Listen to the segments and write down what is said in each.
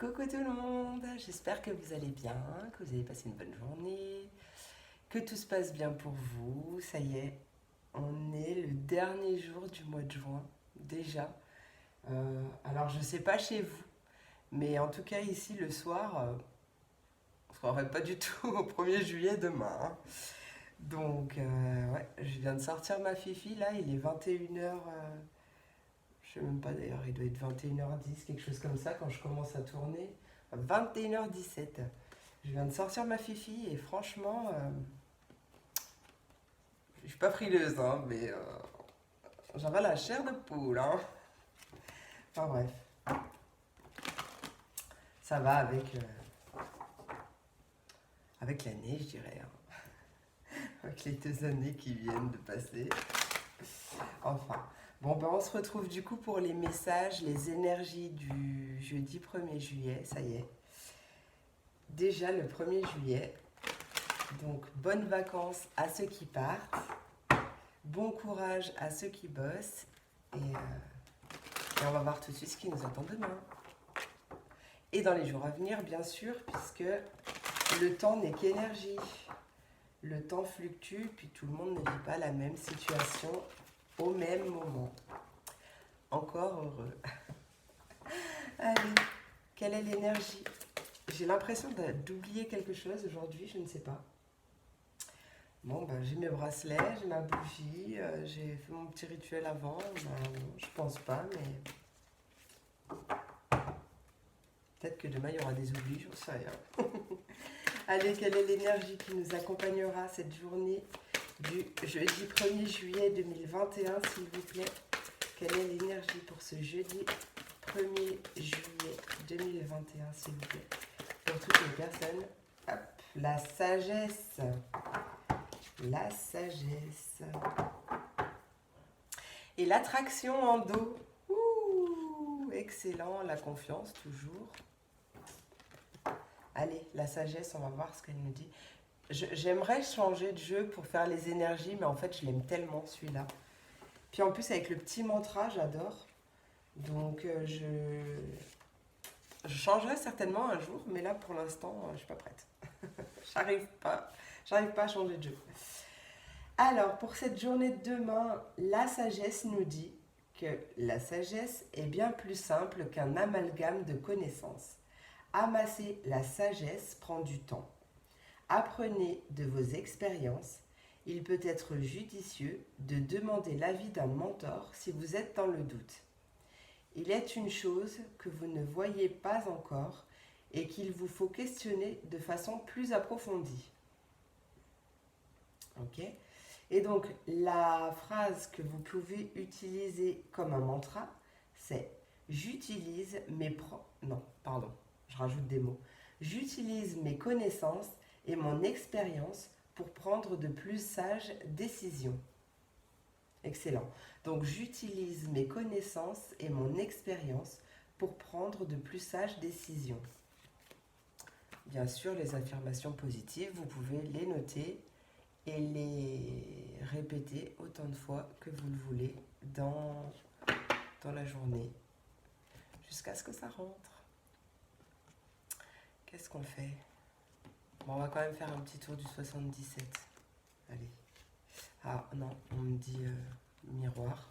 Coucou tout le monde, j'espère que vous allez bien, que vous avez passé une bonne journée, que tout se passe bien pour vous. Ça y est, on est le dernier jour du mois de juin déjà. Alors je sais pas chez vous, mais en tout cas ici le soir, on ne se croirait pas du tout au 1er juillet demain, hein. Donc ouais, je viens de sortir ma fifi là, il est 21h. Je sais même pas d'ailleurs, il doit être 21h10, quelque chose comme ça quand je commence à tourner. 21h17. Je viens de sortir ma fifi et franchement, je suis pas frileuse, hein, mais j'avais la chair de poule, hein. Enfin bref, ça va avec l'année, je dirais, hein. Avec les 2 années qui viennent de passer. Enfin, bon, ben on se retrouve du coup pour les messages, les énergies du jeudi 1er juillet, ça y est. Déjà le 1er juillet, donc bonnes vacances à ceux qui partent, bon courage à ceux qui bossent et on va voir tout de suite ce qui nous attend demain. Et dans les jours à venir, bien sûr, puisque le temps n'est qu'énergie. Le temps fluctue, puis tout le monde ne vit pas la même situation au même moment. Encore heureux. Allez, quelle est l'énergie? J'ai l'impression d'oublier quelque chose aujourd'hui, je ne sais pas. Bon, ben, j'ai mes bracelets, j'ai ma bougie, j'ai fait mon petit rituel avant. Ben, je pense pas, mais peut-être que demain il y aura des oublis, j'en sais rien. Allez, quelle est l'énergie qui nous accompagnera cette journée du jeudi 1er juillet 2021, s'il vous plaît? Quelle est l'énergie pour ce jeudi 1er juillet 2021, s'il vous plaît? Pour toutes les personnes, hop, la sagesse. La sagesse. Et l'attraction en dos. Ouh, excellent, la confiance toujours. Allez, la sagesse, on va voir ce qu'elle nous dit. J'aimerais changer de jeu pour faire les énergies, mais en fait, je l'aime tellement celui-là. Puis en plus, avec le petit mantra, j'adore. Donc, je changerai certainement un jour, mais là, pour l'instant, je ne suis pas prête. J'arrive pas à changer de jeu. Alors, pour cette journée de demain, la sagesse nous dit que la sagesse est bien plus simple qu'un amalgame de connaissances. Amasser la sagesse prend du temps. Apprenez de vos expériences. Il peut être judicieux de demander l'avis d'un mentor si vous êtes dans le doute. Il est une chose que vous ne voyez pas encore et qu'il vous faut questionner de façon plus approfondie. Ok ? Et donc, la phrase que vous pouvez utiliser comme un mantra, c'est « J'utilise mes J'utilise mes connaissances et mon expérience pour prendre de plus sages décisions. » Excellent. Donc, j'utilise mes connaissances et mon expérience pour prendre de plus sages décisions. Bien sûr, les affirmations positives, vous pouvez les noter et les répéter autant de fois que vous le voulez dans la journée, jusqu'à ce que ça rentre. Qu'est-ce qu'on fait? Bon, on va quand même faire un petit tour du 77. Allez. Ah non, on me dit miroir.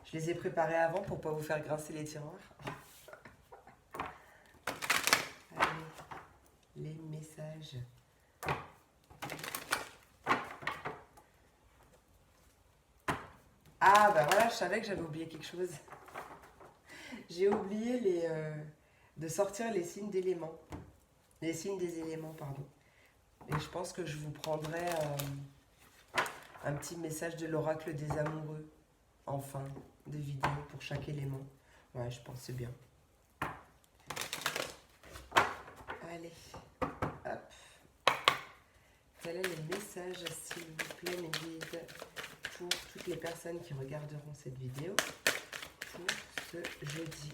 Je les ai préparés avant pour pas vous faire grincer les tiroirs. Allez, les messages. Ah bah voilà, je savais que j'avais oublié quelque chose. J'ai oublié de sortir les signes d'éléments. Les signes des éléments, pardon. Et je pense que je vous prendrai un petit message de l'oracle des amoureux en fin de vidéo pour chaque élément. Ouais, je pense que c'est bien. Allez, hop. Quel est le message, s'il vous plaît, mes guides, pour toutes les personnes qui regarderont cette vidéo pour ce jeudi?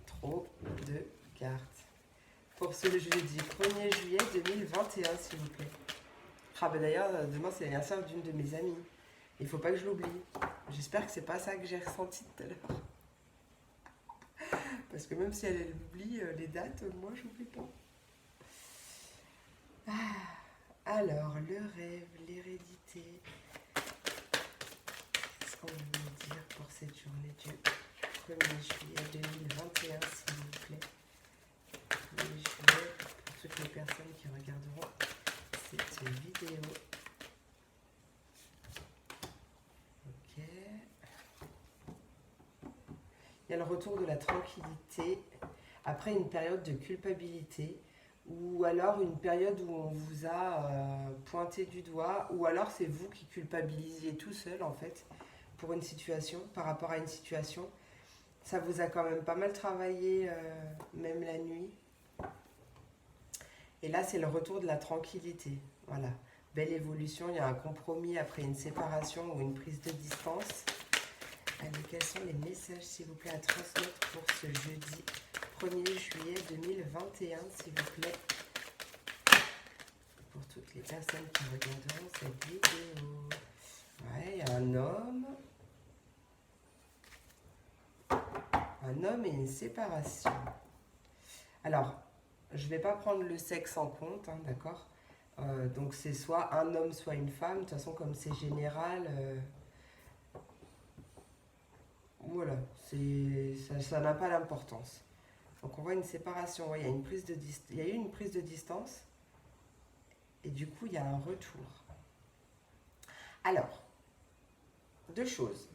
Trop de cartes. Pour ce jeudi 1er juillet 2021, s'il vous plaît. Ah bah d'ailleurs, demain c'est l'anniversaire d'une de mes amies. Il ne faut pas que je l'oublie. J'espère que c'est pas ça que j'ai ressenti tout à l'heure. parce que même si elle oublie les dates, moi j'oublie pas. Alors, le rêve, l'hérédité. Qu'est-ce qu'on veut me dire pour cette journée du 1er juillet 2021, s'il vous plaît? 1er juillet, pour toutes les personnes qui regarderont cette vidéo. Ok. Il y a le retour de la tranquillité après une période de culpabilité, ou alors une période où on vous a pointé du doigt, ou alors c'est vous qui culpabilisiez tout seul en fait pour une situation, par rapport à une situation. Ça vous a quand même pas mal travaillé, même la nuit. Et là, c'est le retour de la tranquillité. Voilà, belle évolution, il y a un compromis après une séparation ou une prise de distance. Allez, quels sont les messages, s'il vous plaît, à transmettre pour ce jeudi 1er juillet 2021, s'il vous plaît, pour toutes les personnes qui regarderont cette vidéo. Ouais, il y a un homme et une séparation. Alors, je ne vais pas prendre le sexe en compte, hein, d'accord? Donc c'est soit un homme, soit une femme. De toute façon, comme c'est général, voilà, ça n'a pas d'importance. Donc on voit une séparation, ouais, il y a eu une prise de distance, et du coup il y a un retour. Alors, deux choses.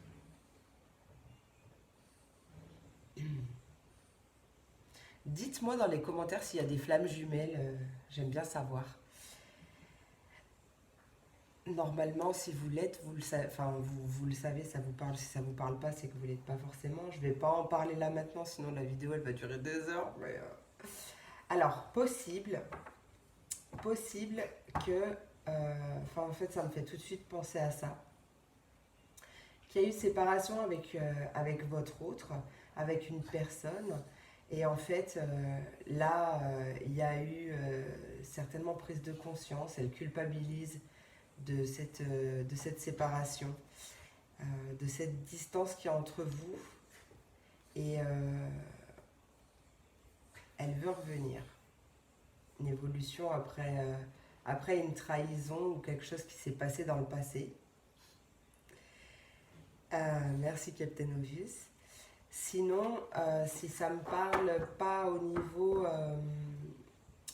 Dites-moi dans les commentaires s'il y a des flammes jumelles, j'aime bien savoir. Normalement, si vous l'êtes, vous le savez, enfin, vous le savez, ça vous parle. Si ça vous parle pas, c'est que vous l'êtes pas forcément. Je vais pas en parler là maintenant, sinon la vidéo elle va durer 2 heures. Mais alors, possible que, en fait, ça me fait tout de suite penser à ça. Qu'il y a eu séparation avec votre autre, avec une personne. Et en fait, là, il y a eu certainement prise de conscience. Elle culpabilise de cette séparation, de cette distance qui est entre vous. Et elle veut revenir. Une évolution après une trahison ou quelque chose qui s'est passé dans le passé. Merci Captain Obvious. Sinon, si ça me parle pas au niveau,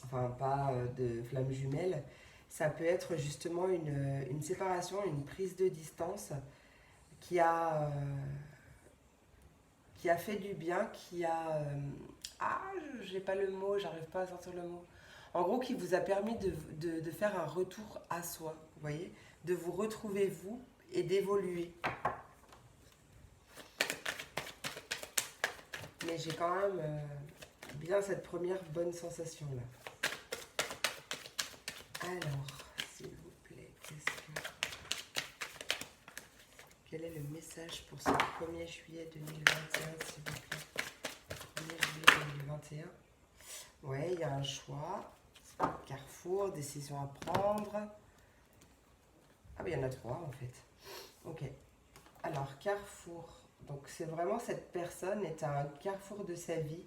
pas de flamme jumelle, ça peut être justement une séparation, une prise de distance qui a fait du bien, j'ai pas le mot, j'arrive pas à sortir le mot. En gros, qui vous a permis de faire un retour à soi, vous voyez, de vous retrouver vous et d'évoluer. Mais j'ai quand même bien cette première bonne sensation là. Alors, s'il vous plaît, quel est le message pour ce 1er juillet 2021, s'il vous plaît? 1er juillet 2021. Ouais, il y a un choix. Carrefour, décision à prendre. Ah oui, il y en a 3 en fait. Ok. Alors, carrefour. Donc, c'est vraiment cette personne est à un carrefour de sa vie.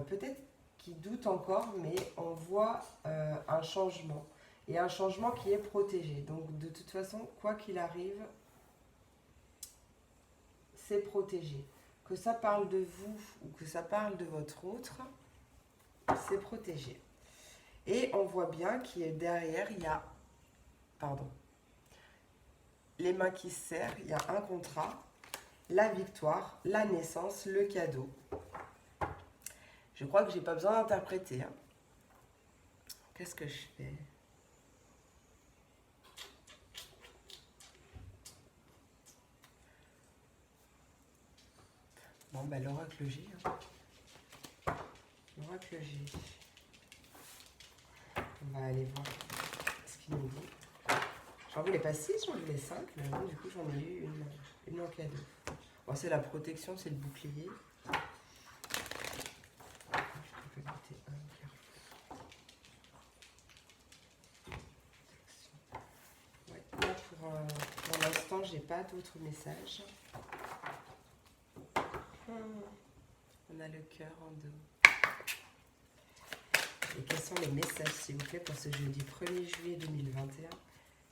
Peut-être qu'il doute encore, mais on voit un changement. Et un changement qui est protégé. Donc, de toute façon, quoi qu'il arrive, c'est protégé. Que ça parle de vous ou que ça parle de votre autre, c'est protégé. Et on voit bien qu'il y a derrière, il y a, les mains qui se serrent, il y a un contrat, la victoire, la naissance, le cadeau. Je crois que j'ai pas besoin d'interpréter. Hein. Qu'est-ce que je fais? Bon, ben l'oracle J. Hein. L'oracle J. On va aller voir ce qu'il nous dit. J'en voulais pas 6, j'en voulais 5, mais bon, du coup j'en ai eu une en cadeau. Bon, c'est la protection, c'est le bouclier. Je peux noter un carrefour. Ouais, là pour l'instant, j'ai pas d'autres messages. On a le cœur en dos. Et quels sont les messages, s'il vous plaît, pour ce jeudi 1er juillet 2021?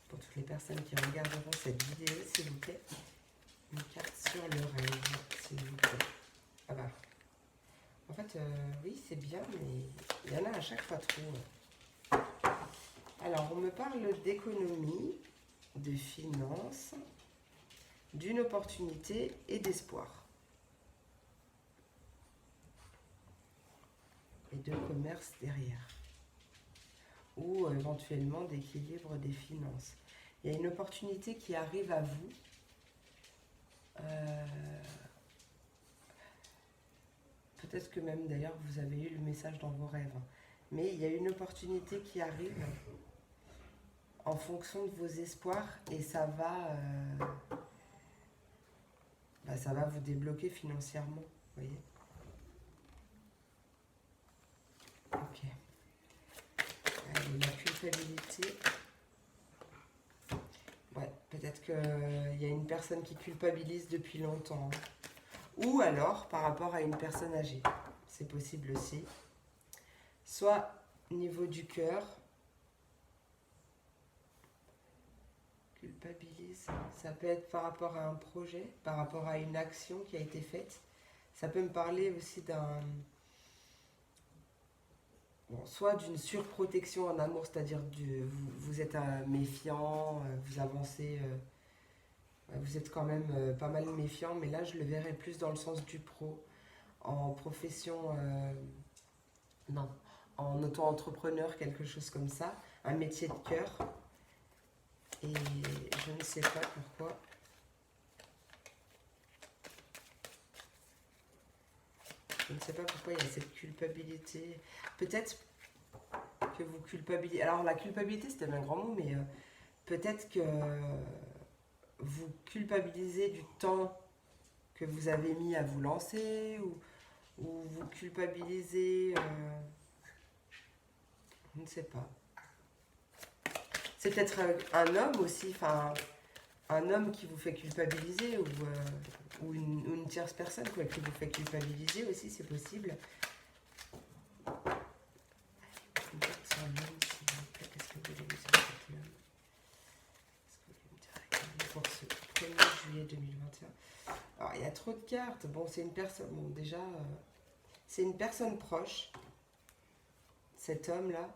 Pour toutes les personnes qui regarderont cette vidéo, s'il vous plaît. Une carte sur le rêve, s'il vous plaît. Ah bah. En fait, oui, c'est bien, mais il y en a à chaque fois trop. Alors, on me parle d'économie, de finances, d'une opportunité et d'espoir. Et de commerce derrière. Ou éventuellement d'équilibre des finances. Il y a une opportunité qui arrive à vous. Peut-être que même d'ailleurs vous avez eu le message dans vos rêves. Mais il y a une opportunité qui arrive en fonction de vos espoirs et ça va vous débloquer financièrement. Vous voyez? Ok. Allez, la culpabilité. Ouais, peut-être qu'il y a une personne qui culpabilise depuis longtemps. Ou alors par rapport à une personne âgée. C'est possible aussi. Soit au niveau du cœur. Culpabilise. Ça peut être par rapport à un projet, par rapport à une action qui a été faite. Ça peut me parler aussi d'un... Bon, soit d'une surprotection en amour, c'est-à-dire vous êtes méfiant, vous avancez... vous êtes quand même pas mal méfiant, mais là je le verrais plus dans le sens du pro, en profession, non, en auto-entrepreneur, quelque chose comme ça, un métier de cœur. Et je ne sais pas pourquoi. Je ne sais pas pourquoi il y a cette culpabilité. Peut-être que vous culpabilisez. Alors la culpabilité c'était un grand mot, mais peut-être que vous culpabilisez du temps que vous avez mis à vous lancer, ou vous culpabilisez, je ne sais pas. C'est peut-être un homme aussi, enfin un homme qui vous fait culpabiliser, ou une tierce personne quoi, qui vous fait culpabiliser aussi, c'est possible. Une carte sur l'homme, s'il vous plaît. Qu'est-ce que vous voulez dire sur cet homme? Pour ce 1er juillet 2021. Alors, il y a trop de cartes. Bon, c'est une personne... Bon, déjà, c'est une personne proche. Cet homme-là,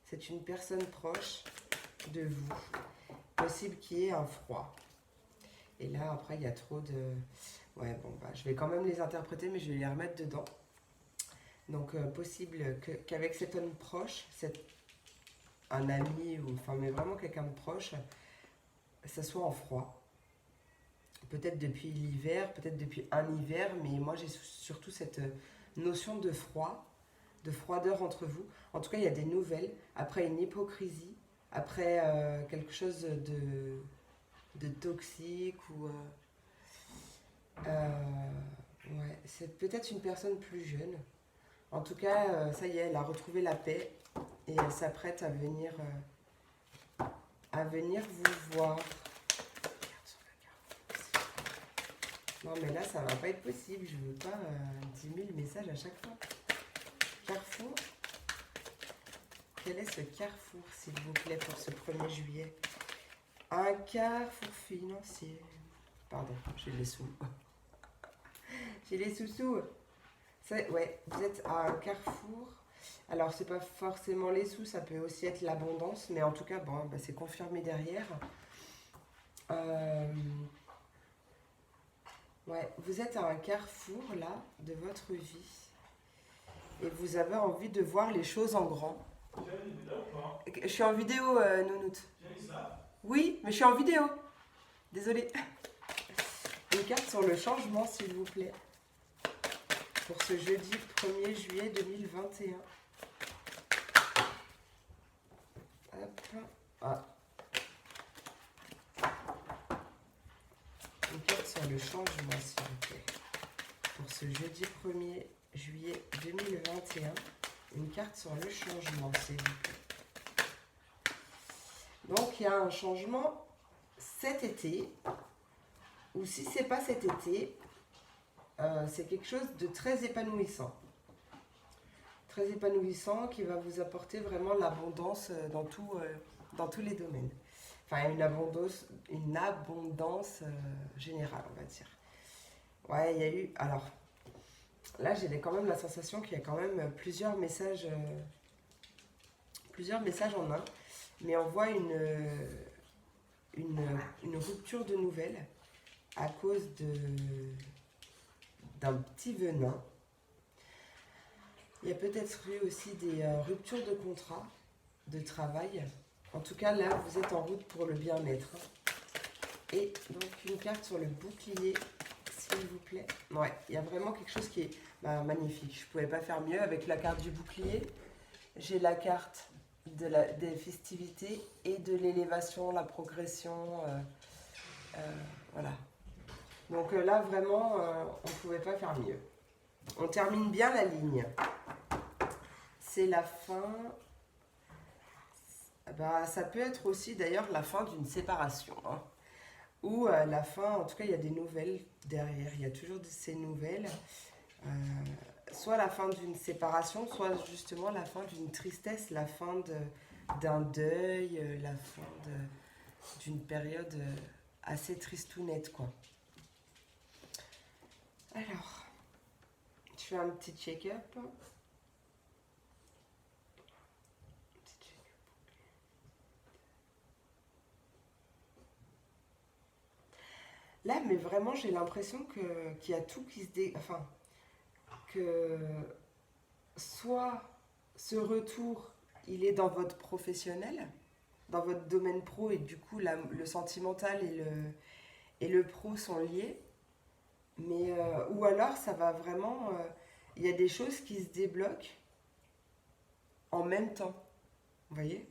c'est une personne proche de vous. Possible qu'il y ait un froid. Et là, après, il y a trop de... Ouais, bon, bah, je vais quand même les interpréter, mais je vais les remettre dedans. Donc, possible qu'avec cet homme proche, un ami, ou enfin, mais vraiment quelqu'un de proche, ça soit en froid. Peut-être depuis l'hiver, peut-être depuis un hiver, mais moi j'ai surtout cette notion de froid, de froideur entre vous. En tout cas, il y a des nouvelles, après une hypocrisie, après quelque chose de toxique, ou... ouais, c'est peut-être une personne plus jeune. En tout cas, ça y est, elle a retrouvé la paix et elle s'apprête à venir vous voir. Non, mais là, ça va pas être possible. Je veux pas 10 000 messages à chaque fois. Carrefour. Quel est ce carrefour, s'il vous plaît, pour ce 1er juillet? Un carrefour financier. Pardon, j'ai les sous. J'ai les sous-sous. Ouais, vous êtes à un carrefour. Alors, c'est pas forcément les sous, ça peut aussi être l'abondance. Mais en tout cas, bon, bah, c'est confirmé derrière. Ouais, vous êtes à un carrefour, là, de votre vie. Et vous avez envie de voir les choses en grand. Je suis en vidéo, Nounoute. Oui, mais je suis en vidéo. Désolée. Une carte sur le changement, s'il vous plaît. Pour ce jeudi 1er juillet 2021. Hop. Ah. Une carte sur le changement, s'il vous plaît. Pour ce jeudi 1er juillet 2021. Une carte sur le changement, s'il vous plaît. Donc, il y a un changement cet été. Ou si ce n'est pas cet été, c'est quelque chose de très épanouissant. Très épanouissant qui va vous apporter vraiment l'abondance dans tous les domaines. Enfin, une abondance générale, on va dire. Ouais, il y a eu... Alors, là, j'ai quand même la sensation qu'il y a quand même plusieurs messages en un. Mais on voit une rupture de nouvelles à cause d'un petit venin. Il y a peut-être eu aussi des ruptures de contrat, de travail. En tout cas, là, vous êtes en route pour le bien-être. Et donc, une carte sur le bouclier, s'il vous plaît. Ouais, il y a vraiment quelque chose qui est magnifique. Je ne pouvais pas faire mieux avec la carte du bouclier. J'ai la carte des festivités et de l'élévation, la progression. Voilà. Donc là, vraiment, on ne pouvait pas faire mieux. On termine bien la ligne. C'est la fin. Ça peut être aussi d'ailleurs la fin d'une séparation. Hein. Ou la fin, en tout cas, il y a des nouvelles derrière. Il y a toujours ces nouvelles. Soit la fin d'une séparation, soit justement la fin d'une tristesse, la fin d'un deuil, la fin d'une période assez tristounette, quoi. Alors, je fais un petit check-up. Là, mais vraiment, j'ai l'impression qu'il y a tout qui se enfin, que soit ce retour, il est dans votre professionnel, dans votre domaine pro, et du coup, le sentimental et le pro sont liés. Mais, ou alors, ça va vraiment... il y a des choses qui se débloquent en même temps. Vous voyez ?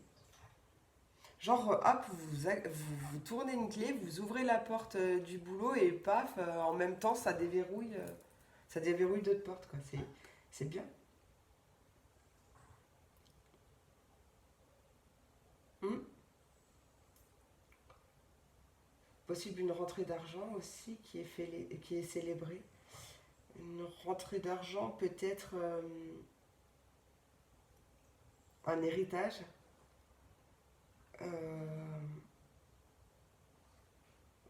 Genre, hop, vous tournez une clé, vous ouvrez la porte du boulot et paf, en même temps, ça déverrouille d'autres portes, quoi. C'est bien. Hmm. Possible une rentrée d'argent aussi qui est célébrée. Une rentrée d'argent, peut-être un héritage.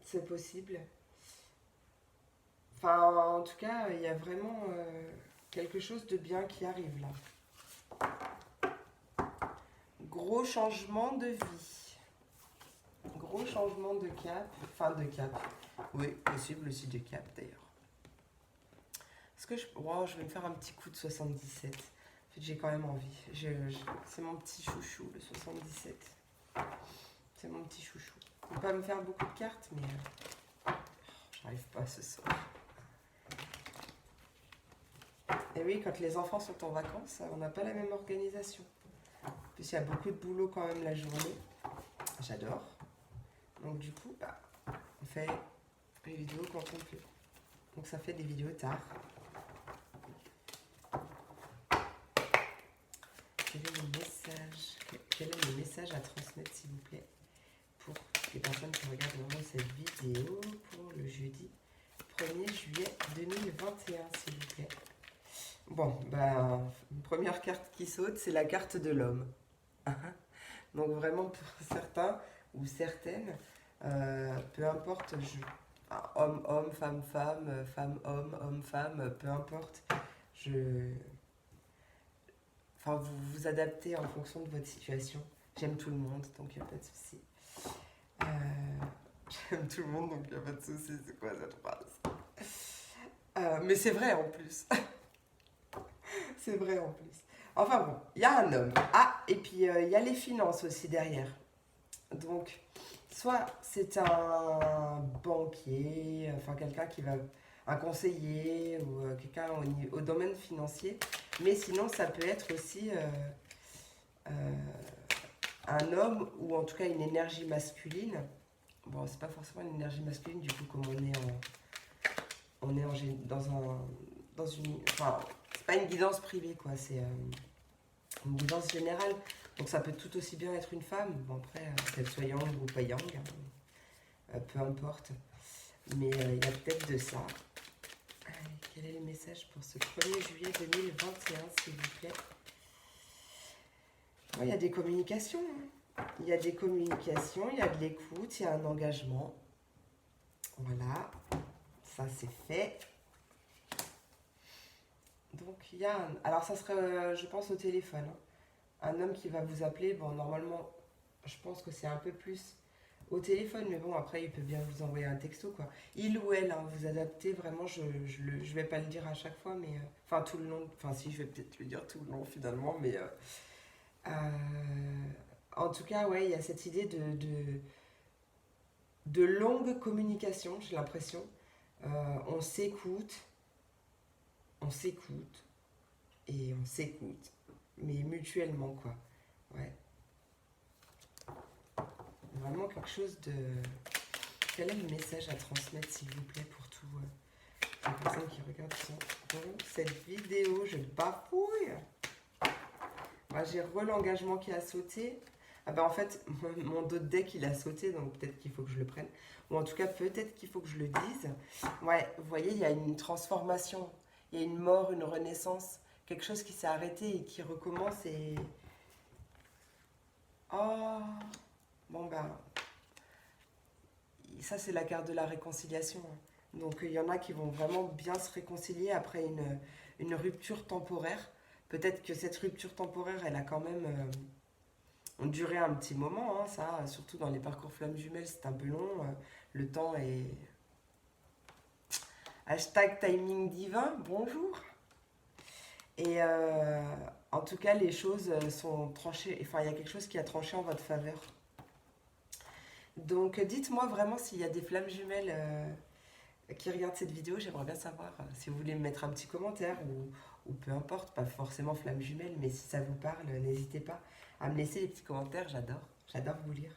C'est possible. Enfin, en tout cas, il y a vraiment quelque chose de bien qui arrive là. Gros changement de vie. Gros changement de cap. Enfin, de cap. Oui, possible aussi de cap d'ailleurs. Est-ce que je vais me faire un petit coup de 77. En fait, j'ai quand même envie. C'est mon petit chouchou, le 77. C'est mon petit chouchou. Je ne vais pas me faire beaucoup de cartes, mais j'arrive pas ce soir. Et oui, quand les enfants sont en vacances, on n'a pas la même organisation. En plus, il y a beaucoup de boulot quand même la journée. J'adore. Donc du coup, on fait les vidéos quand on peut. Donc ça fait des vidéos tard. Quel est le message à transmettre, s'il vous plaît, pour les personnes qui regardent vraiment cette vidéo pour le jeudi 1er juillet 2021, s'il vous plaît. Bon, une première carte qui saute, c'est la carte de l'homme. Donc vraiment pour certains ou certaines, peu importe, homme, femme, femme, homme, femme, peu importe, Enfin, vous vous adaptez en fonction de votre situation. J'aime tout le monde, donc il n'y a pas de souci. J'aime tout le monde, donc il n'y a pas de souci. C'est quoi cette phrase? Mais c'est vrai en plus. C'est vrai en plus. Enfin bon, il y a un homme. Ah, et puis il y a les finances aussi derrière. Donc, soit c'est un banquier, enfin quelqu'un qui va... un conseiller ou quelqu'un au domaine financier. Mais sinon, ça peut être aussi un homme ou en tout cas une énergie masculine. Bon, c'est pas forcément une énergie masculine, du coup, comme on est dans une... Enfin, c'est pas une guidance privée, quoi. C'est une guidance générale. Donc ça peut tout aussi bien être une femme. Bon, après, qu'elle soit yang ou pas yang, peu importe. Mais il y a peut-être de ça. Avec Quel est le message pour ce 1er juillet 2021, s'il vous plaît? Il y a des communications. Il y a des communications, il y a de l'écoute, il y a un engagement. Voilà, ça c'est fait. Donc il y a un... Alors ça serait, je pense, au téléphone. Un homme qui va vous appeler. Bon, normalement, je pense que c'est un peu plus au téléphone, mais bon, après, il peut bien vous envoyer un texto, quoi. Il ou elle, hein, vous adaptez, vraiment, je vais pas le dire à chaque fois, mais... Enfin, tout le long, enfin, si, je vais peut-être le dire tout le long, finalement, mais... en tout cas, ouais, il y a cette idée de longue communication, j'ai l'impression. On s'écoute, et on s'écoute, mais mutuellement, quoi. Ouais. Vraiment quelque chose de... Quel est le message à transmettre, s'il vous plaît, pour tout les personnes qui regardent cette vidéo? Je bafouille. Moi, j'ai l'engagement qui a sauté. Ah ben en fait, mon dos de deck, il a sauté, donc peut-être qu'il faut que je le prenne. Ou en tout cas, peut-être qu'il faut que je le dise. Ouais, vous voyez, il y a une transformation. Il y a une mort, une renaissance. Quelque chose qui s'est arrêté et qui recommence et... Oh, bon ben... Ça, c'est la carte de la réconciliation. Donc, il y en a qui vont vraiment bien se réconcilier après une rupture temporaire. Peut-être que cette rupture temporaire, elle a quand même duré un petit moment. Hein, ça, surtout dans les parcours flammes jumelles, c'est un peu long. Le temps est... Hashtag timing divin, bonjour. Et en tout cas, les choses sont tranchées. Enfin, il y a quelque chose qui a tranché en votre faveur. Donc, dites-moi vraiment s'il y a des flammes jumelles qui regardent cette vidéo. J'aimerais bien savoir si vous voulez me mettre un petit commentaire ou peu importe, pas forcément flammes jumelles, mais si ça vous parle, n'hésitez pas à me laisser des petits commentaires. J'adore vous lire.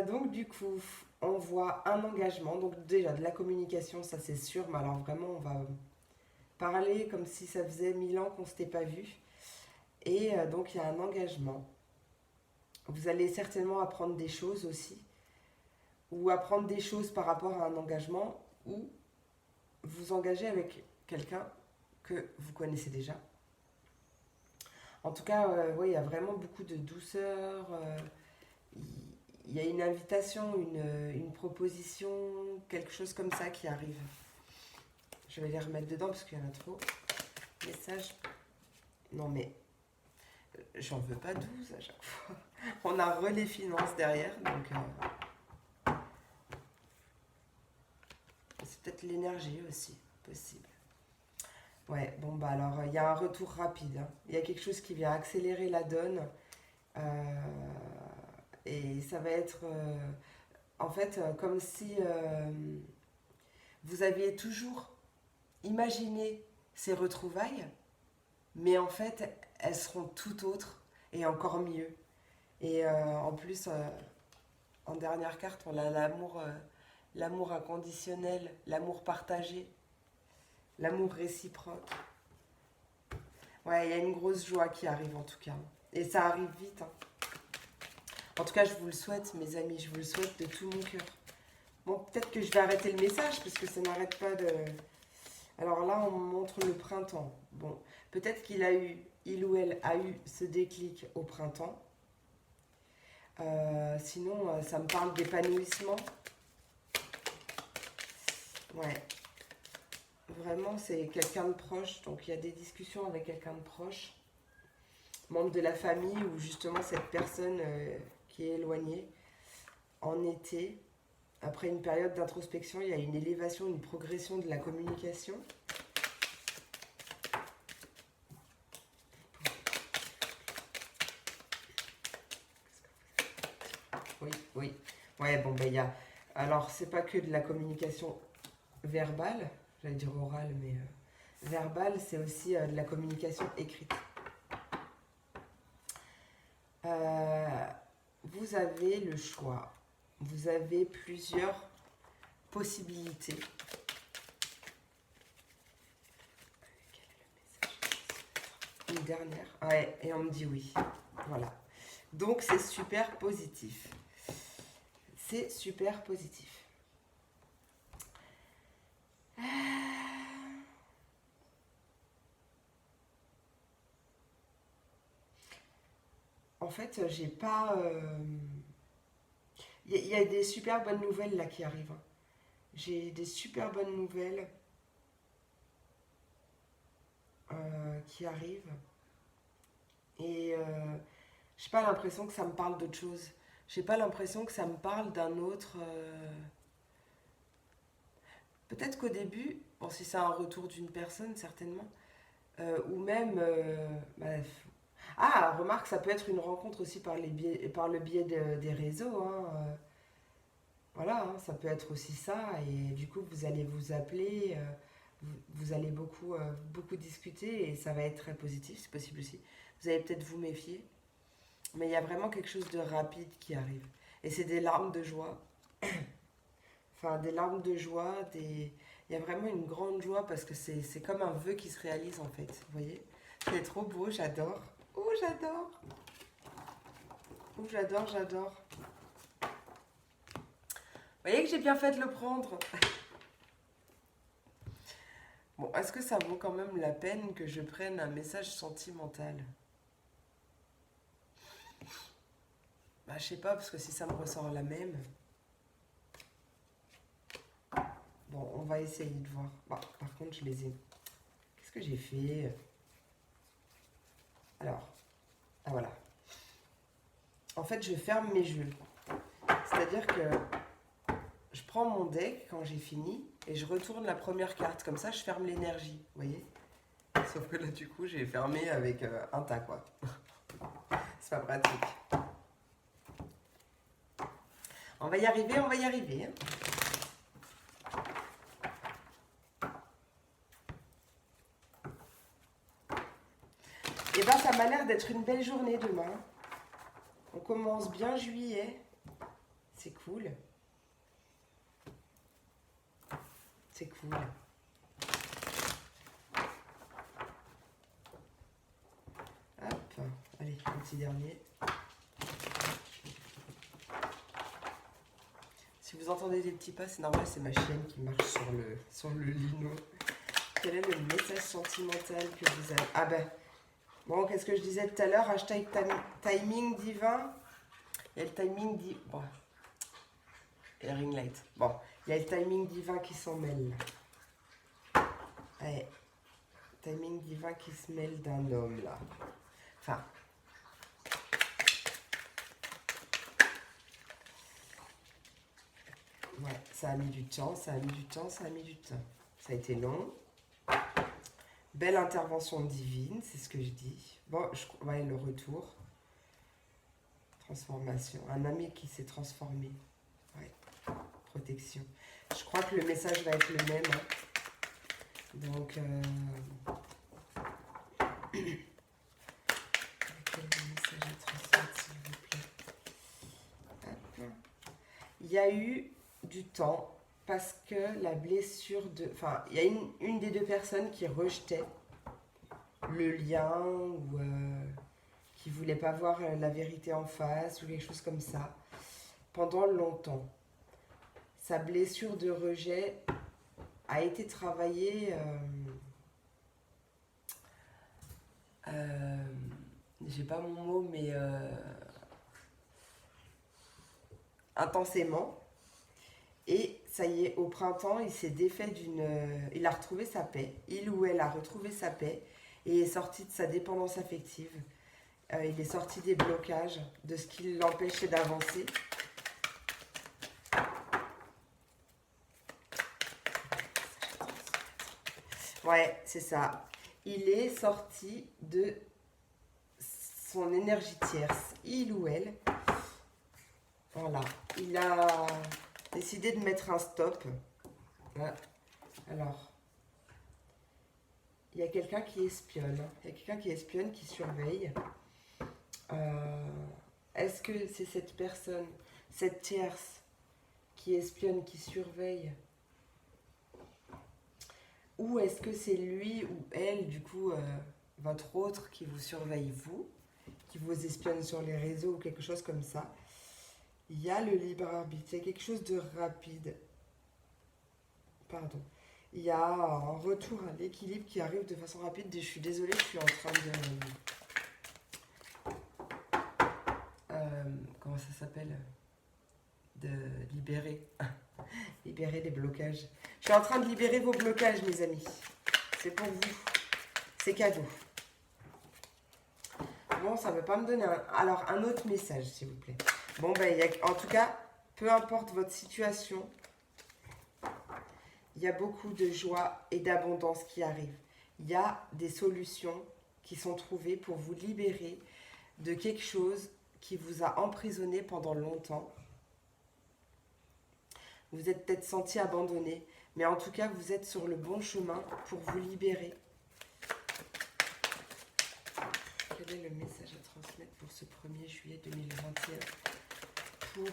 Donc, du coup, on voit un engagement. Donc, déjà, de la communication, ça c'est sûr, mais alors vraiment, on va parler comme si ça faisait 1000 ans qu'on ne s'était pas vu. Et donc, il y a un engagement. Vous allez certainement apprendre des choses aussi, ou apprendre des choses par rapport à un engagement, ou vous engager avec quelqu'un que vous connaissez déjà. En tout cas, ouais, il y a vraiment beaucoup de douceur, il y a une invitation, une proposition, quelque chose comme ça qui arrive. Je vais les remettre dedans parce qu'il y en a trop. Message. Non mais, j'en veux pas 12 à chaque fois. On a les finances derrière, donc c'est peut-être l'énergie aussi, possible. Ouais, bon bah alors il y a un retour rapide. Hein. Il y a quelque chose qui vient accélérer la donne. Et ça va être en fait comme si vous aviez toujours imaginé ces retrouvailles, mais en fait elles seront tout autres et encore mieux. Et en plus, en dernière carte, on a l'amour inconditionnel, l'amour partagé, l'amour réciproque. Ouais, il y a une grosse joie qui arrive en tout cas. Et ça arrive vite. Hein. En tout cas, je vous le souhaite, mes amis, je vous le souhaite de tout mon cœur. Bon, peut-être que je vais arrêter le message parce que ça n'arrête pas de... Alors là, on me montre le printemps. Bon, peut-être il ou elle a eu ce déclic au printemps. Sinon, ça me parle d'épanouissement. Ouais. Vraiment, c'est quelqu'un de proche. Donc, il y a des discussions avec quelqu'un de proche. Membre de la famille ou justement cette personne qui est éloignée. En été, après une période d'introspection, il y a une élévation, une progression de la communication. Oui. Ouais, bon, ben il y a... Alors, c'est pas que de la communication verbale, j'allais dire orale, mais verbale, c'est aussi de la communication écrite. Vous avez le choix. Vous avez plusieurs possibilités. Une dernière. Ouais, et on me dit oui. Voilà. Donc, c'est super positif. C'est super positif. en fait, j'ai pas... Il y a des super bonnes nouvelles là qui arrivent, hein. J'ai des super bonnes nouvelles qui arrivent. Et j'ai pas l'impression que ça me parle d'autre chose. J'ai pas l'impression que ça me parle d'un autre. Peut-être qu'au début, bon, si c'est un retour d'une personne, certainement, ou même. Ah, remarque, ça peut être une rencontre aussi par le biais des réseaux, hein. Voilà, hein, ça peut être aussi ça. Et du coup, vous allez vous appeler, vous allez beaucoup discuter et ça va être très positif, c'est possible aussi. Vous allez peut-être vous méfier, mais il y a vraiment quelque chose de rapide qui arrive. Et c'est des larmes de joie. Enfin, des larmes de joie, il y a vraiment une grande joie parce que c'est comme un vœu qui se réalise en fait. Vous voyez? C'est trop beau, j'adore. Oh, j'adore. Oh, j'adore, j'adore. Vous voyez que j'ai bien fait de le prendre. Bon, est-ce que ça vaut quand même la peine que je prenne un message sentimental? Bah, je sais pas, parce que si ça me ressort la même. Bon, on va essayer de voir. Bon, par contre, je les ai. Qu'est-ce que j'ai fait? Alors, ah voilà. En fait, je ferme mes jeux. C'est-à-dire que je prends mon deck quand j'ai fini et je retourne la première carte. Comme ça, je ferme l'énergie. Vous voyez? Sauf que là, du coup, j'ai fermé avec un tas, quoi. C'est pas pratique. On va y arriver, on va y arriver, hein. Et ben, ça m'a l'air d'être une belle journée demain. On commence bien juillet. C'est cool. C'est cool. Hop, allez, un petit dernier. Si vous entendez des petits pas, c'est normal, c'est ma chienne qui marche sur le lino. Quel est le message sentimental que vous avez? Ah ben, bon, qu'est-ce que je disais tout à l'heure? Hashtag timing divin. Il y a le timing divin. Bon. Et ring light. Bon, il y a le timing divin qui s'en mêle. Ouais. Timing divin qui se mêle d'un homme, là. Enfin. Ouais, ça a mis du temps, ça a mis du temps, ça a mis du temps. Ça a été long. Belle intervention divine, c'est ce que je dis. Bon, ouais, le retour. Transformation. Un ami qui s'est transformé. Ouais. Protection. Je crois que le message va être le même, hein. Donc, quel message à transmettre, s'il vous plaît? Hop. Il y a eu du temps parce que la blessure de... Enfin, il y a une des deux personnes qui rejetait le lien ou qui voulait pas voir la vérité en face ou quelque chose comme ça pendant longtemps. Sa blessure de rejet a été travaillée j'ai pas mon mot mais intensément. Et ça y est, au printemps, il s'est défait il a retrouvé sa paix. Il ou elle a retrouvé sa paix et est sorti de sa dépendance affective. Il est sorti des blocages, de ce qui l'empêchait d'avancer. Ouais, c'est ça. Il est sorti de son énergie tierce. Il ou elle. Voilà. Il a décidé de mettre un stop. Alors, il y a quelqu'un qui espionne. Il y a quelqu'un qui espionne, qui surveille. Est-ce que c'est cette personne, cette tierce, qui espionne, qui surveille? Ou est-ce que c'est lui ou elle, du coup, votre autre, qui vous surveille vous, qui vous espionne sur les réseaux ou quelque chose comme ça? Il y a le libre arbitre, il y a quelque chose de rapide. Pardon. Il y a un retour à l'équilibre qui arrive de façon rapide. Je suis désolée, je suis en train de libérer. Libérer les blocages. Je suis en train de libérer vos blocages, mes amis. C'est pour vous. C'est cadeau. Bon, ça ne veut pas me donner alors un autre message, s'il vous plaît. Bon, ben, en tout cas, peu importe votre situation, il y a beaucoup de joie et d'abondance qui arrivent. Il y a des solutions qui sont trouvées pour vous libérer de quelque chose qui vous a emprisonné pendant longtemps. Vous êtes peut-être senti abandonné, mais en tout cas, vous êtes sur le bon chemin pour vous libérer. Quel est le message à transmettre pour ce 1er juillet 2021 pour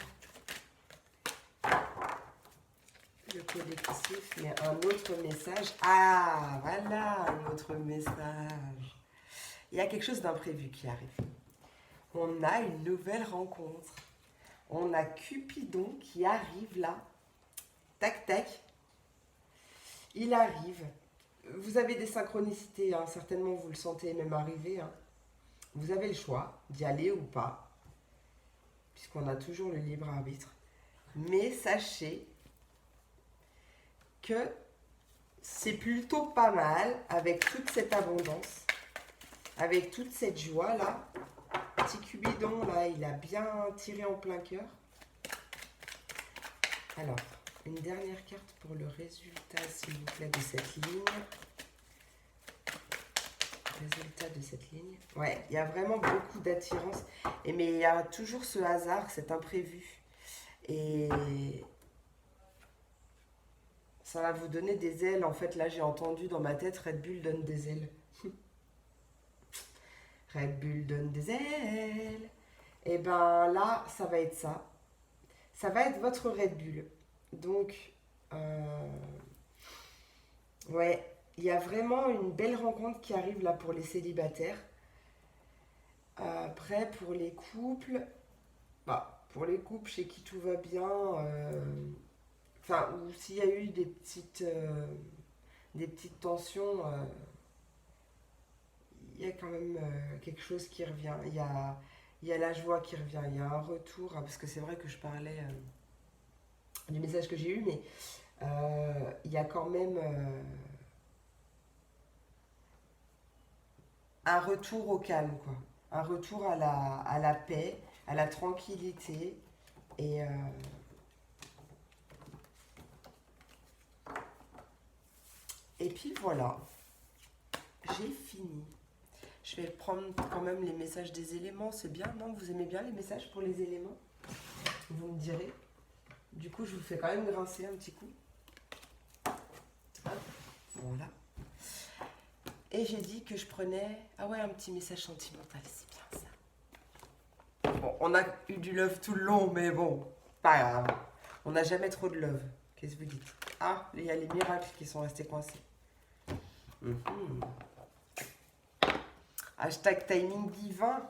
le collectif, mais un autre message. Ah, voilà, un autre message. Il y a quelque chose d'imprévu qui arrive. On a une nouvelle rencontre. On a Cupidon qui arrive là. Tac, tac. Il arrive. Vous avez des synchronicités, hein, certainement vous le sentez même arriver. Hein. Vous avez le choix d'y aller ou pas, puisqu'on a toujours le libre arbitre. Mais sachez que c'est plutôt pas mal avec toute cette abondance, avec toute cette joie là. Petit Cupidon là, il a bien tiré en plein cœur. Alors, une dernière carte pour le résultat, s'il vous plaît, de cette ligne. Résultat de cette ligne. Ouais, il y a vraiment beaucoup d'attirance. Mais il y a toujours ce hasard, cet imprévu. Et ça va vous donner des ailes. En fait, là, j'ai entendu dans ma tête, Red Bull donne des ailes. Red Bull donne des ailes. Et ben là, ça va être ça. Ça va être votre Red Bull. Donc, ouais, il y a vraiment une belle rencontre qui arrive là pour les célibataires. Après, pour les couples, pour les couples chez qui tout va bien, enfin, ou s'il y a eu des petites tensions, il y a quand même quelque chose qui revient. Il y a la joie qui revient, il y a un retour, parce que c'est vrai que je parlais du message que j'ai eu, mais il y a quand même un retour au calme, quoi. Un retour à la paix, à la tranquillité. Et puis voilà, j'ai fini. Je vais prendre quand même les messages des éléments, c'est bien, non? Vous aimez bien les messages pour les éléments? Vous me direz. Du coup, je vous fais quand même grincer un petit coup. Hop, voilà. Et j'ai dit que je prenais... Ah ouais, un petit message sentimental, c'est bien ça. Bon, on a eu du love tout le long, mais bon, pas grave. On n'a jamais trop de love. Qu'est-ce que vous dites? Ah, il y a les miracles qui sont restés coincés. Hashtag timing divin.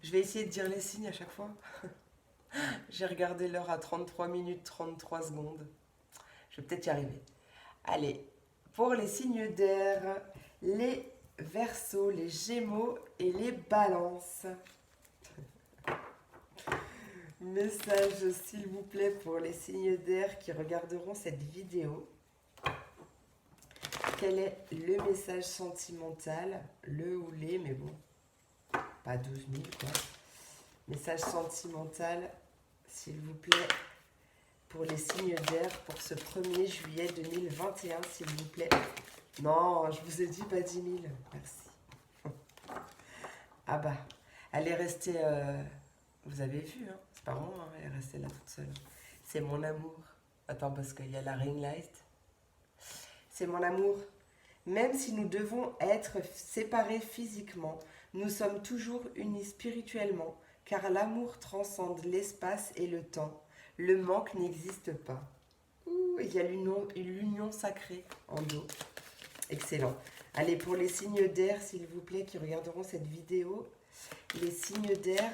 Je vais essayer de dire les signes à chaque fois. J'ai regardé l'heure à 33 minutes 33 secondes. Je vais peut-être y arriver. Allez, pour les signes d'air, les Verseaux, les Gémeaux et les Balances. Message, s'il vous plaît, pour les signes d'air qui regarderont cette vidéo. Quel est le message sentimental? Le ou les, mais bon, pas 12 000, quoi. Message sentimental, s'il vous plaît, pour les signes d'air pour ce 1er juillet 2021, s'il vous plaît. Non, je vous ai dit pas 10 000. Merci. Ah bah, elle est restée... vous avez vu, hein, c'est pas moi, hein, elle est restée là toute seule. C'est mon amour. Attends, parce qu'il y a la ring light. C'est mon amour. Même si nous devons être séparés physiquement, nous sommes toujours unis spirituellement, car l'amour transcende l'espace et le temps. Le manque n'existe pas. Ouh, il y a l'union sacrée en dos. Excellent. Allez, pour les signes d'air, s'il vous plaît, qui regarderont cette vidéo, les signes d'air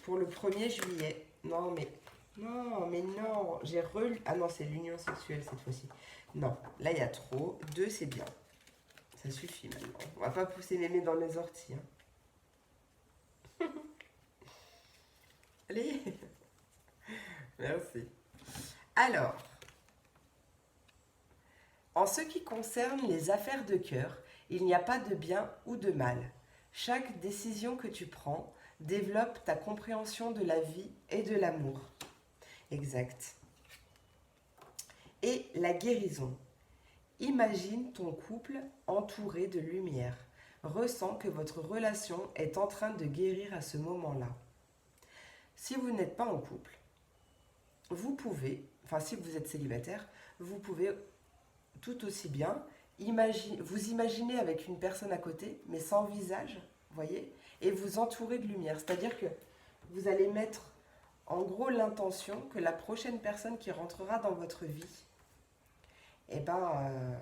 pour le 1er juillet. Non, mais non. J'ai relu... Ah non, c'est l'union sexuelle cette fois-ci. Non, là, il y a trop. 2, c'est bien. Ça suffit maintenant. On va pas pousser mémé dans les orties. Hein. Allez. Merci. Alors, en ce qui concerne les affaires de cœur, il n'y a pas de bien ou de mal. Chaque décision que tu prends développe ta compréhension de la vie et de l'amour. Exact. Et la guérison. Imagine ton couple entouré de lumière. Ressens que votre relation est en train de guérir à ce moment-là. Si vous n'êtes pas en couple, vous pouvez, enfin si vous êtes célibataire, vous pouvez tout aussi bien vous imaginez avec une personne à côté, mais sans visage, voyez, et vous entourer de lumière. C'est-à-dire que vous allez mettre en gros l'intention que la prochaine personne qui rentrera dans votre vie, eh ben,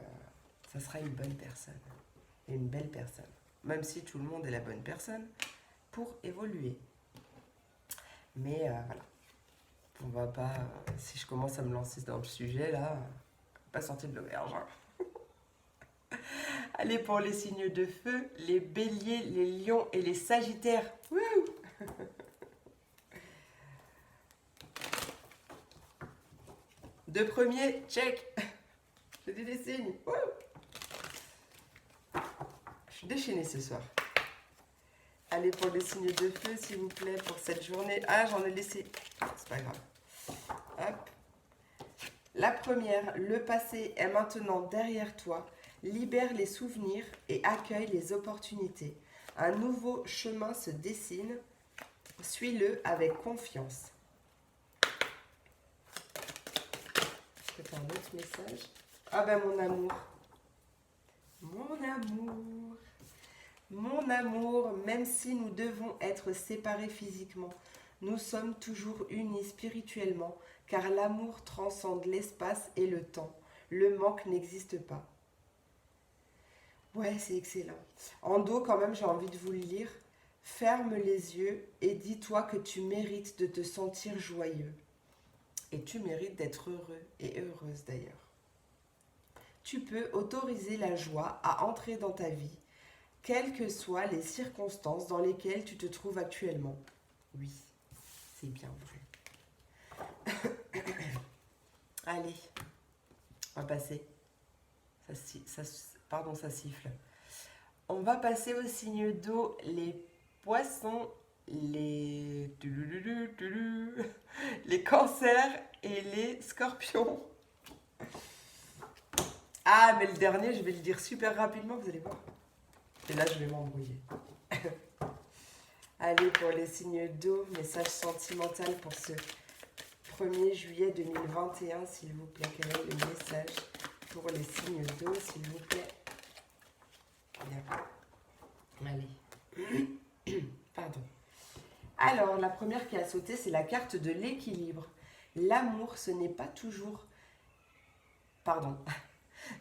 ça sera une bonne personne, une belle personne. Même si tout le monde est la bonne personne, pour évoluer. Mais voilà, on va pas, si je commence à me lancer dans le sujet là, pas sortir de l'auberge. Allez, pour les signes de feu, les béliers, les lions et les sagittaires. Wouh. Deux premiers, check. J'ai dit des signes. Wouh. Je suis déchaînée ce soir. Allez, pour les signes de feu, s'il vous plaît, pour cette journée. Ah, j'en ai laissé. C'est pas grave. Hop. La première, le passé est maintenant derrière toi. Libère les souvenirs et accueille les opportunités. Un nouveau chemin se dessine. Suis-le avec confiance. Je peux faire un autre message. Ah ben mon amour. Mon amour. Mon amour, même si nous devons être séparés physiquement, nous sommes toujours unis spirituellement, car l'amour transcende l'espace et le temps. Le manque n'existe pas. Ouais, c'est excellent. En dos, quand même, j'ai envie de vous le lire. Ferme les yeux et dis-toi que tu mérites de te sentir joyeux. Et tu mérites d'être heureux et heureuse d'ailleurs. Tu peux autoriser la joie à entrer dans ta vie, quelles que soient les circonstances dans lesquelles tu te trouves actuellement. Oui, c'est bien vrai. Allez, on va passer. Ça siffle. On va passer au signe d'eau, les poissons, les cancers et les scorpions. Ah, mais le dernier, je vais le dire super rapidement, vous allez voir. Et là, je vais m'embrouiller. Allez, pour les signes d'eau, message sentimental pour ce 1er juillet 2021, s'il vous plaît. Quel est le message pour les signes d'eau, s'il vous plaît? Bien. Allez. Pardon. Alors, la première qui a sauté, c'est la carte de l'équilibre. L'amour, ce n'est pas toujours... Pardon.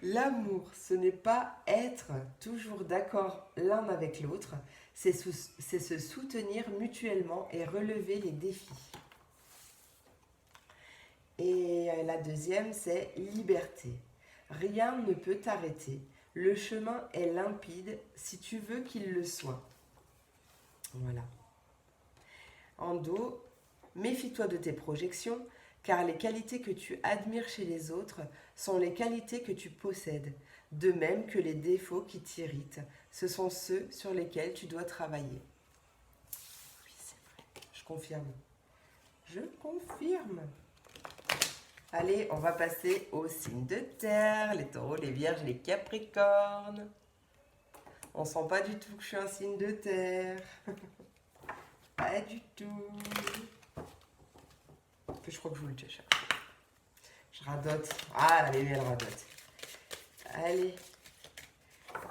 L'amour, ce n'est pas être toujours d'accord l'un avec l'autre, c'est se soutenir mutuellement et relever les défis. Et la deuxième, c'est liberté. Rien ne peut t'arrêter. Le chemin est limpide si tu veux qu'il le soit. Voilà. En dos, méfie-toi de tes projections, car les qualités que tu admires chez les autres sont les qualités que tu possèdes, de même que les défauts qui t'irritent. Ce sont ceux sur lesquels tu dois travailler. Oui, c'est vrai, je confirme. Je confirme. Allez, on va passer aux signes de terre, les taureaux, les vierges, les capricornes. On sent pas du tout que je suis un signe de terre. Pas du tout. Je crois que je vous le cherche. Je radote. Ah, elle est belle, radote. Allez.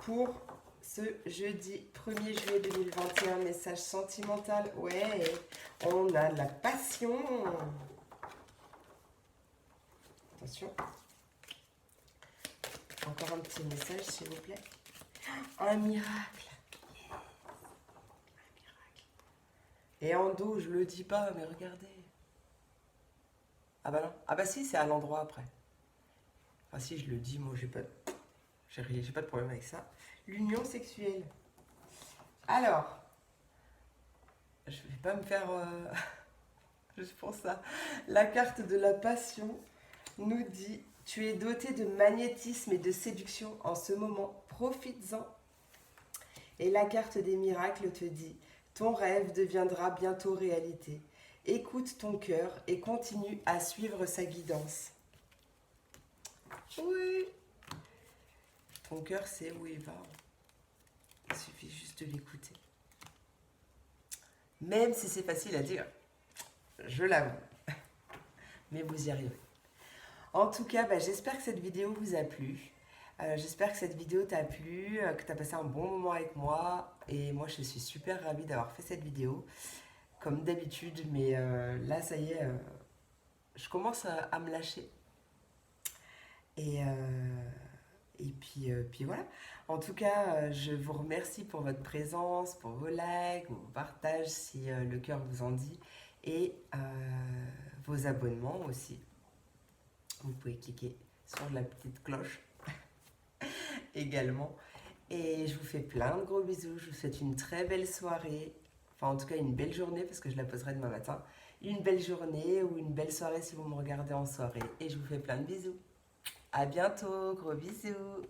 Pour ce jeudi 1er juillet 2021, message sentimental. Ouais, on a de la passion. Attention. Encore un petit message, s'il vous plaît. Un miracle. Yes. Un miracle. Et en dos, je le dis pas, mais regardez. Ah bah non. Ah bah si, c'est à l'endroit après. Enfin si, je le dis, moi j'ai pas de problème avec ça. L'union sexuelle. Alors, je vais pas me faire... Juste pour ça. La carte de la passion nous dit: tu es doté de magnétisme et de séduction en ce moment, profites-en. Et la carte des miracles te dit: ton rêve deviendra bientôt réalité. Écoute ton cœur et continue à suivre sa guidance. Oui, ton cœur sait où il va. Il suffit juste de l'écouter. Même si c'est facile à dire, je l'avoue. Mais vous y arrivez. En tout cas, j'espère que cette vidéo vous a plu. J'espère que cette vidéo t'a plu, que tu as passé un bon moment avec moi. Et moi, je suis super ravie d'avoir fait cette vidéo, comme d'habitude. Mais là, ça y est, je commence à me lâcher. Et, puis voilà. En tout cas, je vous remercie pour votre présence, pour vos likes, vos partages si le cœur vous en dit. Et vos abonnements aussi. Vous pouvez cliquer sur la petite cloche également. Et je vous fais plein de gros bisous. Je vous souhaite une très belle soirée. Enfin, en tout cas, une belle journée parce que je la poserai demain matin. Une belle journée ou une belle soirée si vous me regardez en soirée. Et je vous fais plein de bisous. À bientôt. Gros bisous.